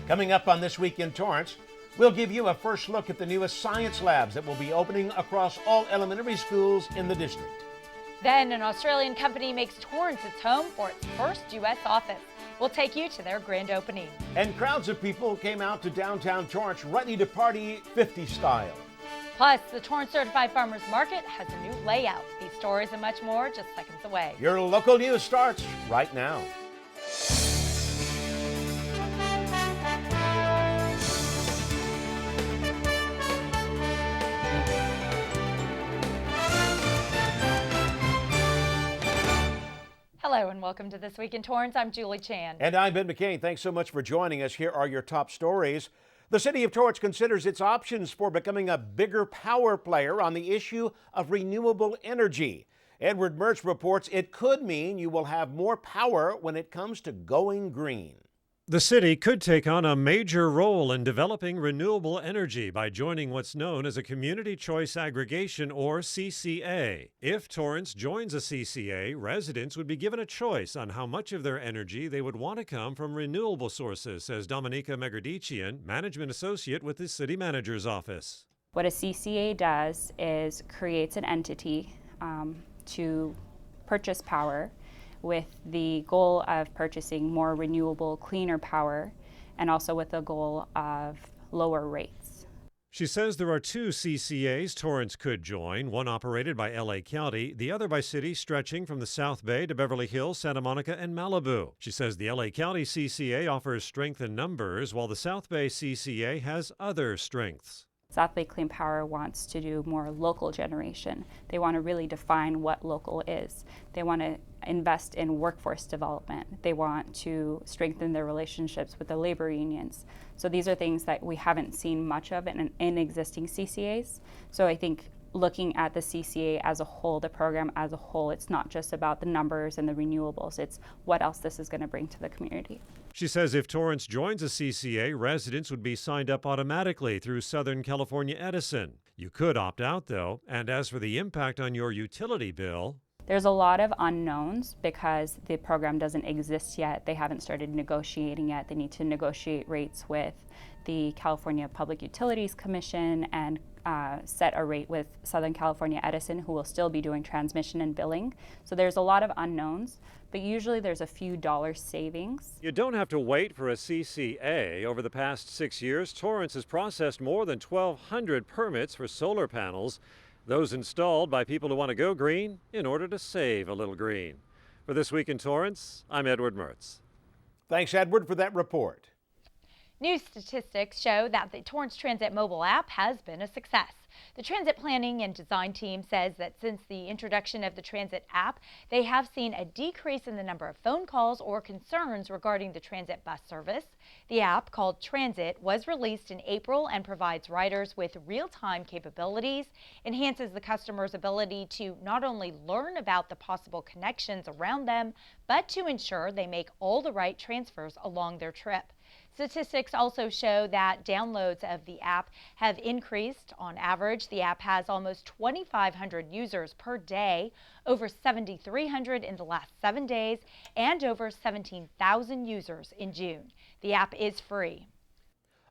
Coming up on This Week in Torrance, we'll give you a first look at the newest science labs that will be opening across all elementary schools in the district. Then an Australian company makes Torrance its home for its first U.S. office. We'll take you to their grand opening. And crowds of people came out to downtown Torrance ready to party 50 style. Plus, the Torrance Certified Farmers Market has a new layout. These stories and much more just seconds away. Your local news starts right now. Hello and welcome to This Week in Torrance. I'm Julie Chan. And I'm Ben McCain. Thanks so much for joining us. Here are your top stories. The City of Torrance considers its options for becoming a bigger power player on the issue of renewable energy. Edward Mertz reports it could mean you will have more power when it comes to going green. The city could take on a major role in developing renewable energy by joining what's known as a Community Choice Aggregation, or CCA. If Torrance joins a CCA, residents would be given a choice on how much of their energy they would want to come from renewable sources, says Dominika Megardician, Management Associate with the City Manager's Office. What a CCA does is creates an entity to purchase power with the goal of purchasing more renewable, cleaner power, and also with the goal of lower rates. She says there are two CCAs Torrance could join, one operated by LA County, the other by cities stretching from the South Bay to Beverly Hills, Santa Monica, and Malibu. She says the LA County CCA offers strength in numbers, while the South Bay CCA has other strengths. South Bay Clean Power wants to do more local generation. They want to really define what local is. They want to invest in workforce development. They want to strengthen their relationships with the labor unions. So these are things that we haven't seen much of in existing CCAs. So I think looking at the CCA as a whole, the program as a whole, it's not just about the numbers and the renewables, it's what else this is going to bring to the community. She says if Torrance joins a CCA, residents would be signed up automatically through Southern California Edison. You could opt out, though, and as for the impact on your utility bill, there's a lot of unknowns because the program doesn't exist yet. They haven't started negotiating yet. They need to negotiate rates with the California Public Utilities Commission and set a rate with Southern California Edison, who will still be doing transmission and billing. So there's a lot of unknowns, but usually there's a few dollar savings. You don't have to wait for a CCA. Over the past 6 years, Torrance has processed more than 1,200 permits for solar panels, those installed by people who want to go green in order to save a little green. For This Week in Torrance, I'm Edward Mertz. Thanks, Edward, for that report. New statistics show that the Torrance Transit mobile app has been a success. The transit planning and design team says that since the introduction of the transit app, they have seen a decrease in the number of phone calls or concerns regarding the transit bus service. The app, called Transit, was released in April and provides riders with real-time capabilities, enhances the customer's ability to not only learn about the possible connections around them, but to ensure they make all the right transfers along their trip. Statistics also show that downloads of the app have increased. On average, the app has almost 2,500 users per day, over 7,300 in the last 7 days, and over 17,000 users in June. The app is free.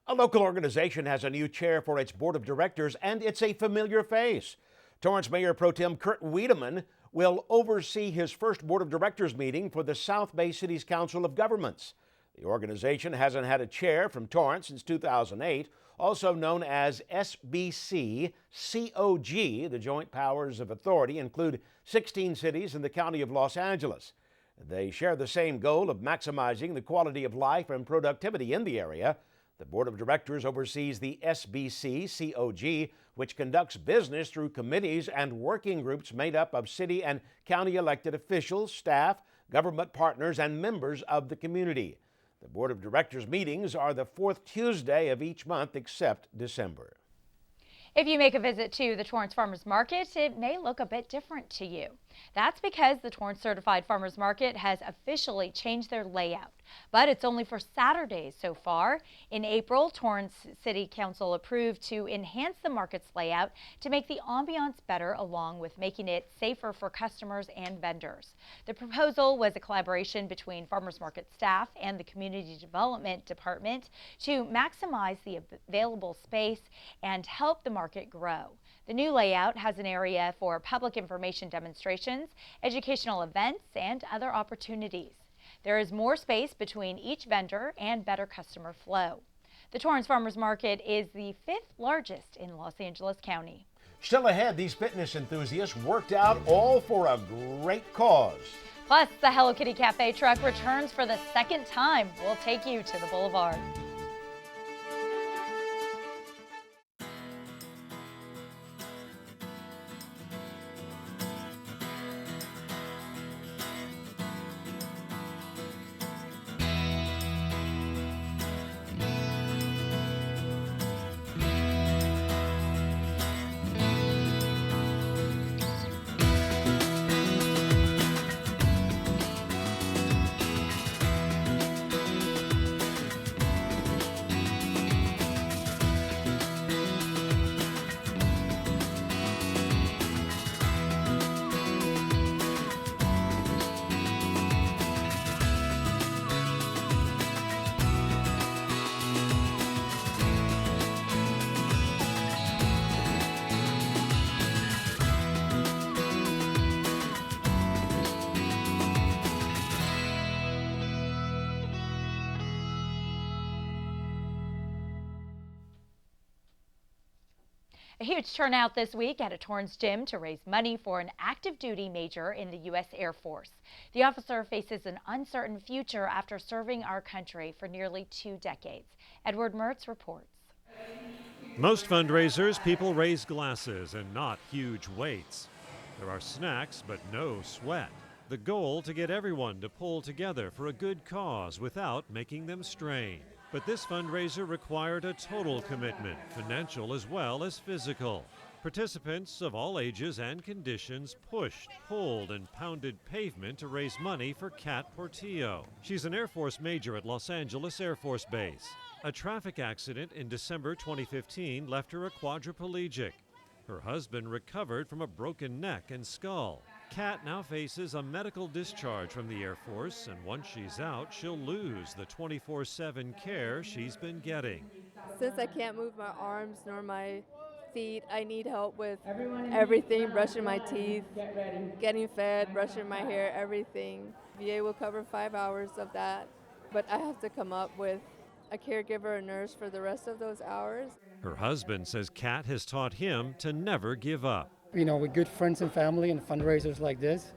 A local organization has a new chair for its board of directors, and it's a familiar face. Torrance Mayor Pro Tem Kurt Wiedemann will oversee his first board of directors meeting for the South Bay City's Council of Governments. The organization hasn't had a chair from Torrance since 2008, also known as SBCCOG. The Joint Powers of Authority include 16 cities in the county of Los Angeles. They share the same goal of maximizing the quality of life and productivity in the area. The board of directors oversees the SBCCOG, which conducts business through committees and working groups made up of city and county elected officials, staff, government partners, and members of the community. The Board of Directors meetings are the fourth Tuesday of each month except December. If you make a visit to the Torrance Farmers Market, it may look a bit different to you. That's because the Torrance Certified Farmers Market has officially changed their layout. but it's only for Saturdays so far. In April, Torrance City Council approved to enhance the market's layout to make the ambiance better, along with making it safer for customers and vendors. The proposal was a collaboration between Farmers Market staff and the Community Development Department to maximize the available space and help the market grow. The new layout has an area for public information demonstrations, educational events, and other opportunities. There is more space between each vendor and better customer flow. The Torrance Farmers Market is the 5th largest in Los Angeles County. Still ahead, these fitness enthusiasts worked out all for a great cause. Plus, the Hello Kitty Café truck returns for the 2nd time. We'll take you to the boulevard. A huge turnout this week at a Torrance gym to raise money for an active duty major in the U.S. Air Force. The officer faces an uncertain future after serving our country for nearly 2 decades. Edward Mertz reports. Most fundraisers, people raise glasses and not huge weights. There are snacks, but no sweat. The goal to get everyone to pull together for a good cause without making them strain. But this fundraiser required a total commitment, financial as well as physical. Participants of all ages and conditions pushed, pulled, and pounded pavement to raise money for Kat Portillo. She's an Air Force major at Los Angeles Air Force Base. A traffic accident in December 2015 left her a quadriplegic. Her husband recovered from a broken neck and skull. Kat now faces a medical discharge from the Air Force, and once she's out, she'll lose the 24/7 care she's been getting. Since I can't move my arms nor my feet, I need help with everything, brushing my teeth, getting fed, brushing my hair, everything. VA will cover 5 hours of that, but I have to come up with a caregiver, a nurse for the rest of those hours. Her husband says Kat has taught him to never give up. You know, with good friends and family and fundraisers like this,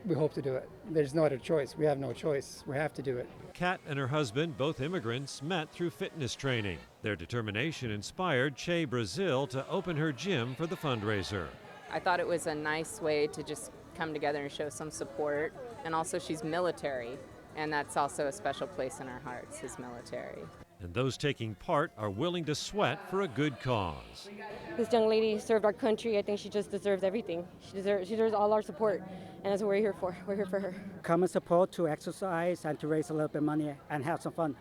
we hope to do it. There's no other choice. We have no choice. We have to do it. Kat and her husband, both immigrants, met through fitness training. Their determination inspired Che Brazil to open her gym for the fundraiser. I thought it was a nice way to just come together and show some support. And also she's military, and that's also a special place in our hearts, is military. And those taking part are willing to sweat for a good cause. This young lady served our country. I think she just deserves everything. She deserves all our support, and that's what we're here for. We're here for her. Come and support, to exercise and to raise a little bit of money and have some fun.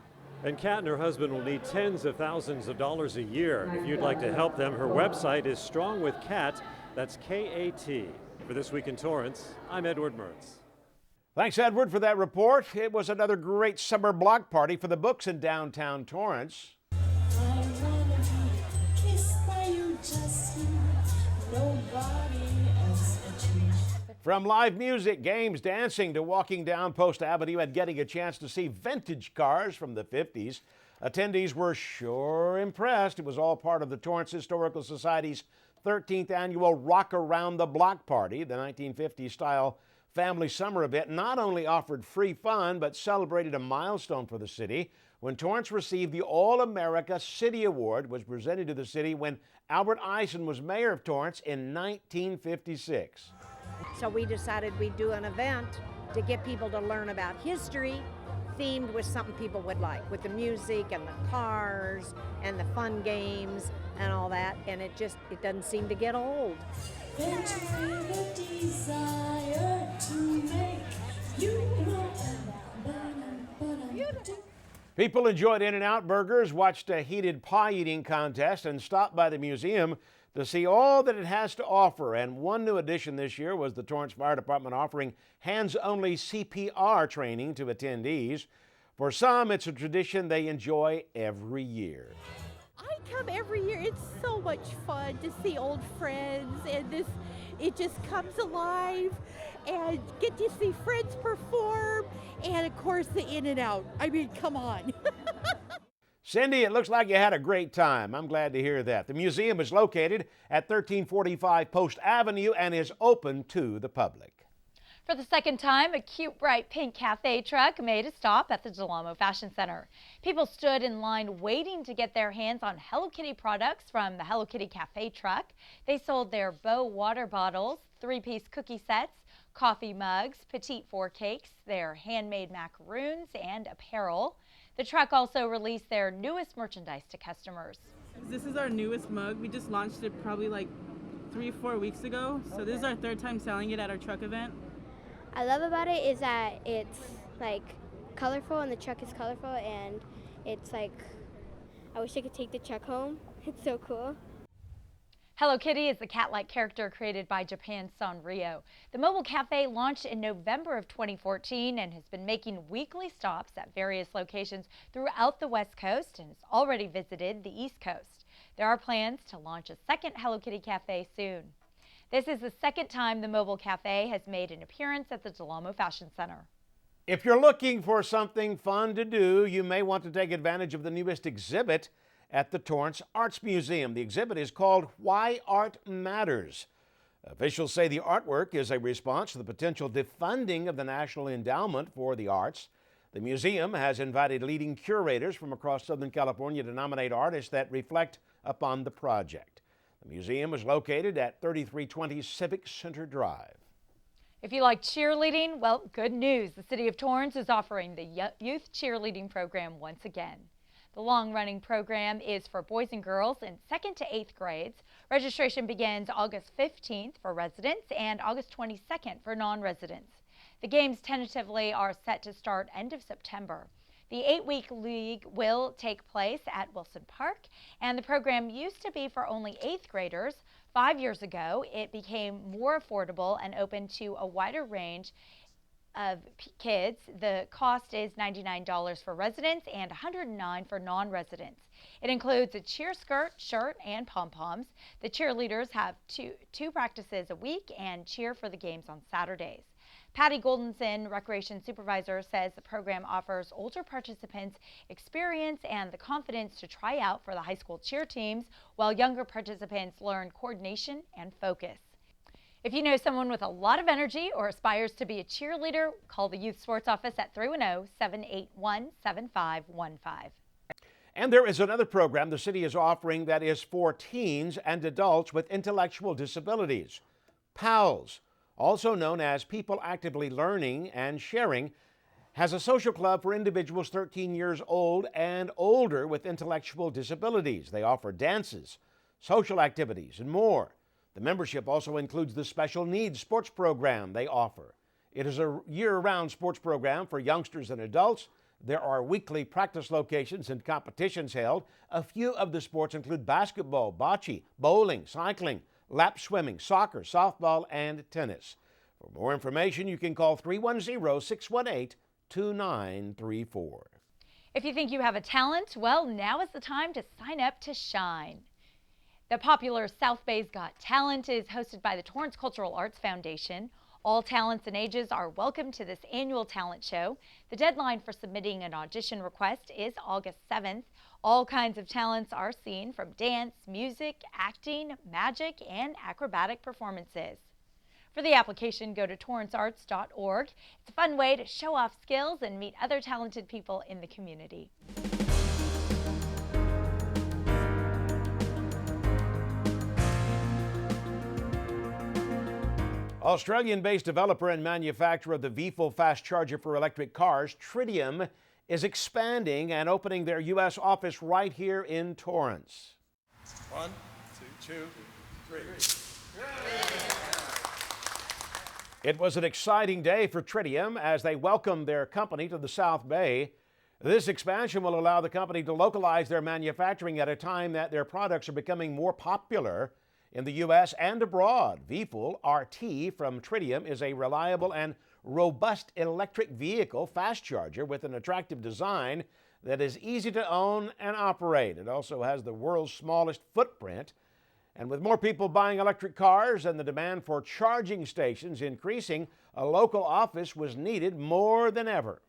And Kat and her husband will need tens of thousands of dollars a year. If you'd like to help them, her website is Strong with Kat. That's K-A-T. For This Week in Torrance, I'm Edward Mertz. Thanks, Edward, for that report. It was another great summer block party for the books in downtown Torrance. From live music, games, dancing, to walking down Post Avenue and getting a chance to see vintage cars from the 50s, attendees were sure impressed. It was all part of the Torrance Historical Society's 13th annual Rock Around the Block Party. The 1950s-style family summer event not only offered free fun, but celebrated a milestone for the city when Torrance received the All-America City Award, was presented to the city when Albert Eisen was mayor of Torrance in 1956. So we decided we'd do an event to get people to learn about history, themed with something people would like, with the music and the cars and the fun games and all that, and it doesn't seem to get old. People enjoyed In-N-Out burgers, watched a heated pie eating contest, and stopped by the museum to see all that it has to offer. And one new addition this year was the Torrance Fire Department offering hands-only CPR training to attendees. For some, it's a tradition they enjoy every year. I come every year. It's so much fun to see old friends, and it just comes alive, and get to see friends perform, and of course the In-N-Out. I mean, come on. Cindy, it looks like you had a great time. I'm glad to hear that. The museum is located at 1345 Post Avenue and is open to the public. For the second time, a cute, bright pink cafe truck made a stop at the Amo Fashion Center. People stood in line waiting to get their hands on Hello Kitty products from the Hello Kitty Café truck. They sold their Bow water bottles, 3-piece cookie sets, coffee mugs, petite four cakes, their handmade macaroons, and apparel. The truck also released their newest merchandise to customers. This is our newest mug. We just launched it probably like 3-4 weeks ago. So this is our third time selling it at our truck event. I love about it is that it's like colorful, and the truck is colorful, and it's like, I wish I could take the truck home. It's so cool. Hello Kitty is the cat-like character created by Japan's Sanrio. The mobile cafe launched in November of 2014 and has been making weekly stops at various locations throughout the West Coast and has already visited the East Coast. There are plans to launch a second Hello Kitty cafe soon. This is the second time the mobile cafe has made an appearance at the Amo Fashion Center. If you're looking for something fun to do, you may want to take advantage of the newest exhibit at the Torrance Arts Museum. The exhibit is called Why Art Matters. Officials say the artwork is a response to the potential defunding of the National Endowment for the Arts. The museum has invited leading curators from across Southern California to nominate artists that reflect upon the project. The museum is located at 3320 Civic Center Drive. If you like cheerleading, well, good news. The City of Torrance is offering the youth cheerleading program once again. The long-running program is for boys and girls in 2nd to 8th grades. Registration begins August 15th for residents and August 22nd for non-residents. The games tentatively are set to start end of September. The 8-week league will take place at Wilson Park, and the program used to be for only 8th graders. 5 years ago, it became more affordable and open to a wider range of kids. The cost is $99 for residents and $109 for non-residents. It includes a cheer skirt, shirt, and pom-poms. The cheerleaders have two practices a week and cheer for the games on Saturdays. Patty Goldenson, Recreation Supervisor, says the program offers older participants experience and the confidence to try out for the high school cheer teams, while younger participants learn coordination and focus. If you know someone with a lot of energy or aspires to be a cheerleader, call the Youth Sports Office at 310-781-7515. And there is another program the city is offering that is for teens and adults with intellectual disabilities. PALS, also known as People Actively Learning and Sharing, has a social club for individuals 13 years old and older with intellectual disabilities. They offer dances, social activities, and more. The membership also includes the special needs sports program they offer. It is a year-round sports program for youngsters and adults. There are weekly practice locations and competitions held. A few of the sports include basketball, bocce, bowling, cycling, lap swimming, soccer, softball, and tennis. For more information, you can call 310-618-2934. If you think you have a talent, well, now is the time to sign up to shine. The popular South Bay's Got Talent is hosted by the Torrance Cultural Arts Foundation. All talents and ages are welcome to this annual talent show. The deadline for submitting an audition request is August 7th. All kinds of talents are seen, from dance, music, acting, magic, and acrobatic performances. For the application, go to torrancearts.org. It's a fun way to show off skills and meet other talented people in the community. Australian-based developer and manufacturer of the VFO fast charger for electric cars, Tritium, is expanding and opening their U.S. office right here in Torrance. 1, 2, 3. It was an exciting day for Tritium as they welcomed their company to the South Bay. This expansion will allow the company to localize their manufacturing at a time that their products are becoming more popular in the U.S. and abroad. VFUL RT from Tritium is a reliable and robust electric vehicle fast charger with an attractive design that is easy to own and operate. It also has the world's smallest footprint. And with more people buying electric cars and the demand for charging stations increasing, a local office was needed more than ever.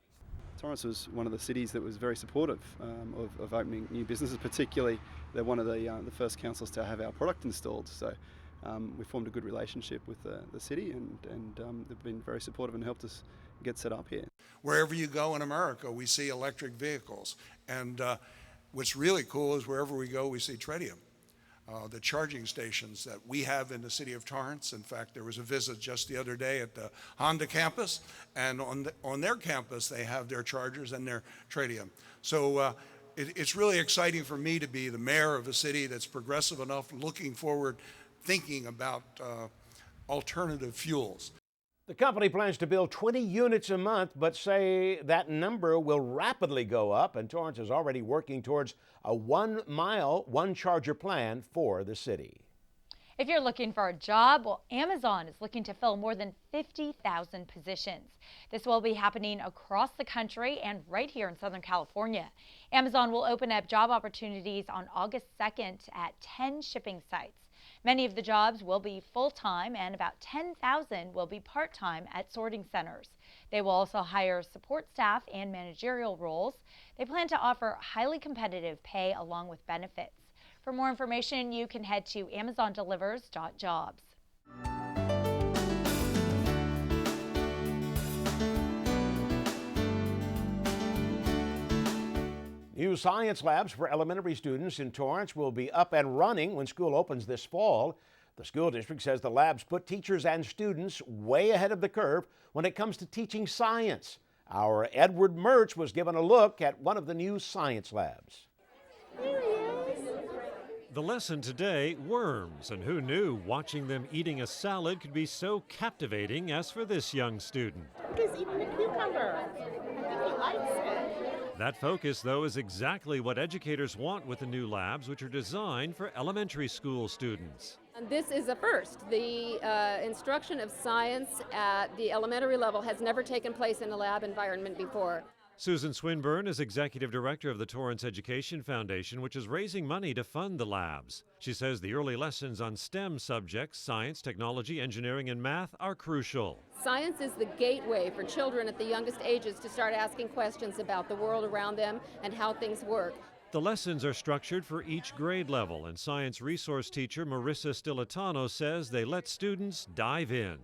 Torrance was one of the cities that was very supportive of opening new businesses, particularly they're one of the first councils to have our product installed. So we formed a good relationship with the city and they've been very supportive and helped us get set up here. Wherever you go in America, we see electric vehicles. And what's really cool is wherever we go, we see Tritium. The charging stations that we have in the City of Torrance. In fact, there was a visit just the other day at the Honda campus, and on their campus they have their chargers and their Tritium. So it's really exciting for me to be the mayor of a city that's progressive enough, looking forward, thinking about alternative fuels. The company plans to build 20 units a month, but say that number will rapidly go up, and Torrance is already working towards a 1 mile, 1 charger plan for the city. If you're looking for a job, well, Amazon is looking to fill more than 50,000 positions. This will be happening across the country and right here in Southern California. Amazon will open up job opportunities on August 2nd at 10 shipping sites. Many of the jobs will be full-time and about 10,000 will be part-time at sorting centers. They will also hire support staff and managerial roles. They plan to offer highly competitive pay along with benefits. For more information, you can head to amazondelivers.jobs. New science labs for elementary students in Torrance will be up and running when school opens this fall. The school district says the labs put teachers and students way ahead of the curve when it comes to teaching science. Our Edward Mertz was given a look at one of the new science labs. The lesson today, worms, and who knew watching them eating a salad could be so captivating as for this young student. He's eating a cucumber. I think he likes it. That focus, though, is exactly what educators want with the new labs, which are designed for elementary school students. And this is a first. The instruction of science at the elementary level has never taken place in a lab environment before. Susan Swinburne is executive director of the Torrance Education Foundation, which is raising money to fund the labs. She says the early lessons on STEM subjects, science, technology, engineering, and math, are crucial. Science is the gateway for children at the youngest ages to start asking questions about the world around them and how things work. The lessons are structured for each grade level, and science resource teacher Marissa Stilitano says they let students dive in.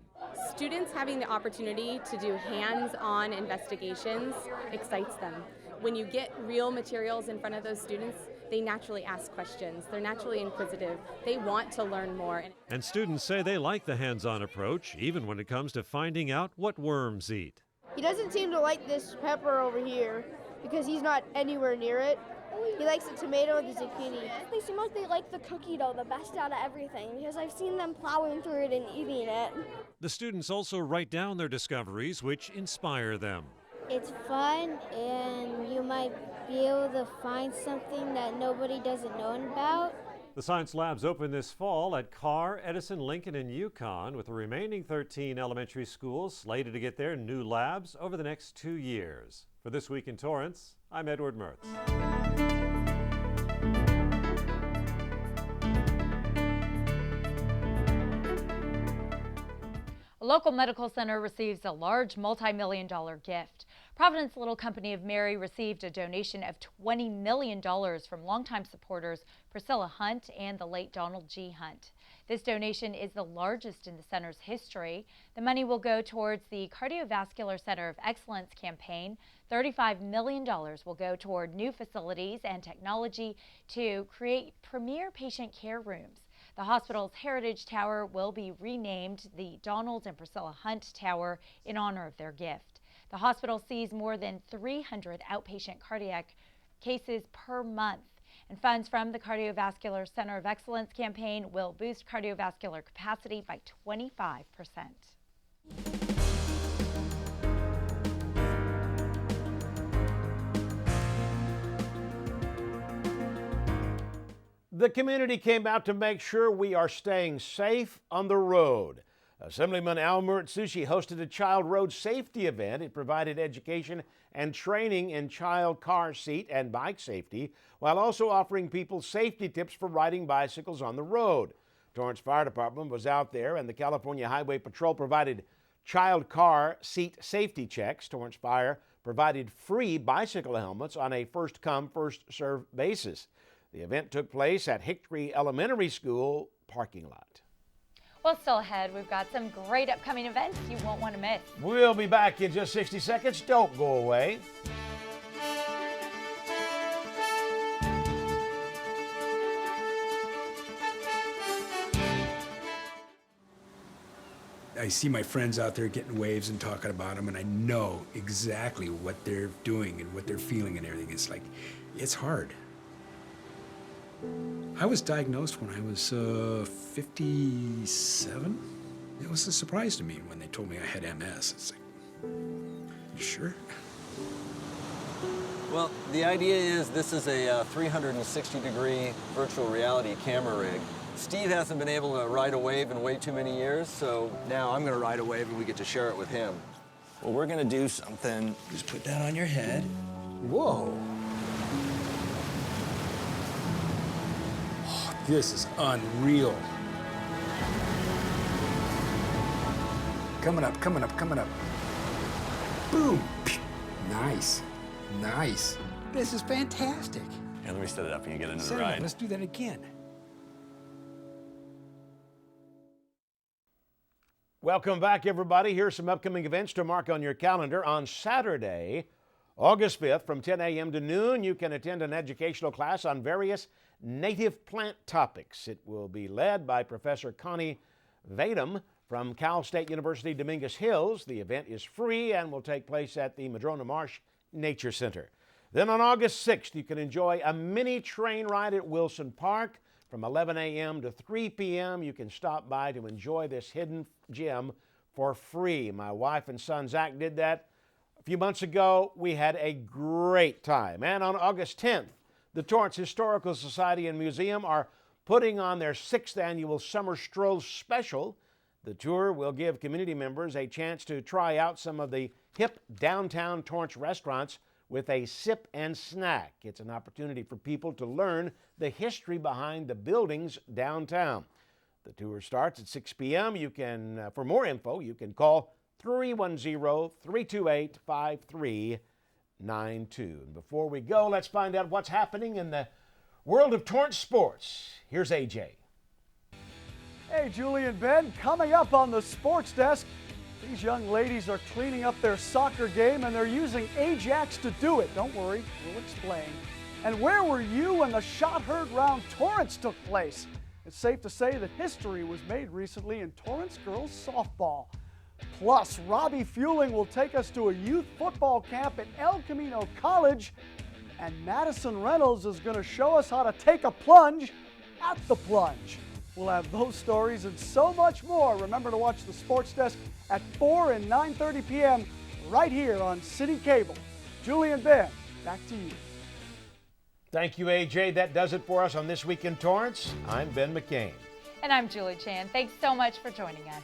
Students having the opportunity to do hands-on investigations excites them. When you get real materials in front of those students, they naturally ask questions. They're naturally inquisitive. They want to learn more. And students say they like the hands-on approach, even when it comes to finding out what worms eat. He doesn't seem to like this pepper over here because he's not anywhere near it. He likes the tomato and the zucchini. They seem like they like the cookie dough the best out of everything because I've seen them plowing through it and eating it. The students also write down their discoveries, which inspire them. It's fun, and you might be able to find something that nobody doesn't know about. The science labs open this fall at Carr, Edison, Lincoln, and Yukon, with the remaining 13 elementary schools slated to get their new labs over the next 2 years. For This Week in Torrance, I'm Edward Mertz. A local medical center receives a large multi-million-dollar gift. Providence Little Company of Mary received a donation of $20 million from longtime supporters Priscilla Hunt and the late Donald G. Hunt. This donation is the largest in the center's history. The money will go towards the Cardiovascular Center of Excellence campaign. $35 million will go toward new facilities and technology to create premier patient care rooms. The hospital's Heritage Tower will be renamed the Donald and Priscilla Hunt Tower in honor of their gift. The hospital sees more than 300 outpatient cardiac cases per month, and funds from the Cardiovascular Center of Excellence campaign will boost cardiovascular capacity by 25%. The community came out to make sure we are staying safe on the road. Assemblyman Mertz hosted a child road safety event. It provided education and training in child car seat and bike safety, while also offering people safety tips for riding bicycles on the road. Torrance Fire Department was out there, and the California Highway Patrol provided child car seat safety checks. Torrance Fire provided free bicycle helmets on a first-come, first-served basis. The event took place at Hickory Elementary School parking lot. Well, still ahead, we've got some great upcoming events you won't want to miss. We'll be back in just 60 seconds. Don't go away. I see my friends out there getting waves and talking about them, and I know exactly what they're doing and what they're feeling and everything. It's like, it's hard. I was diagnosed when I was 57. It was a surprise to me when they told me I had MS. It's like, you sure? Well, the idea is this is a 360-degree virtual reality camera rig. Steve hasn't been able to ride a wave in way too many years, so now I'm going to ride a wave and we get to share it with him. Well, we're going to do something. Just put that on your head. Whoa. Oh, this is unreal. Coming up, coming up, coming up. Boom. Nice. Nice. This is fantastic. Here, let me set it up and you get into the Set it up. ride. Let's do that again. Welcome back, everybody. Here's some upcoming events to mark on your calendar. On Saturday, August 5th, from 10 a.m. to noon, you can attend an educational class on various native plant topics. It will be led by Professor Connie Vadum from Cal State University Dominguez Hills. The event is free and will take place at the Madrona Marsh Nature Center. Then on August 6th, you can enjoy a mini train ride at Wilson Park. From 11 a.m. to 3 p.m., you can stop by to enjoy this hidden gem for free. My wife and son Zach did that a few months ago. We had a great time. And on August 10th, the Torrance Historical Society and Museum are putting on their 6th annual Summer Stroll Special. The tour will give community members a chance to try out some of the hip downtown Torrance restaurants with a sip and snack. It's an opportunity for people to learn the history behind the buildings downtown. The tour starts at 6 p.m. You can, for more info, you can call 310-328-5392. And before we go, let's find out what's happening in the world of Torrance sports. Here's AJ. Hey, Julie and Ben, coming up on the sports desk, these young ladies are cleaning up their soccer game and they're using Ajax to do it. Don't worry, we'll explain. And where were you when the shot heard round Torrance took place? It's safe to say that history was made recently in Torrance girls softball. Plus, Robbie Fueling will take us to a youth football camp at El Camino College, and Madison Reynolds is going to show us how to take a plunge at the plunge. We'll have those stories and so much more. Remember to watch the Sports Desk at 4 and 9:30 p.m. right here on City Cable. Julie and Ben, back to you. Thank you, AJ. That does it for us on This Week in Torrance. I'm Ben McCain. And I'm Julie Chan. Thanks so much for joining us.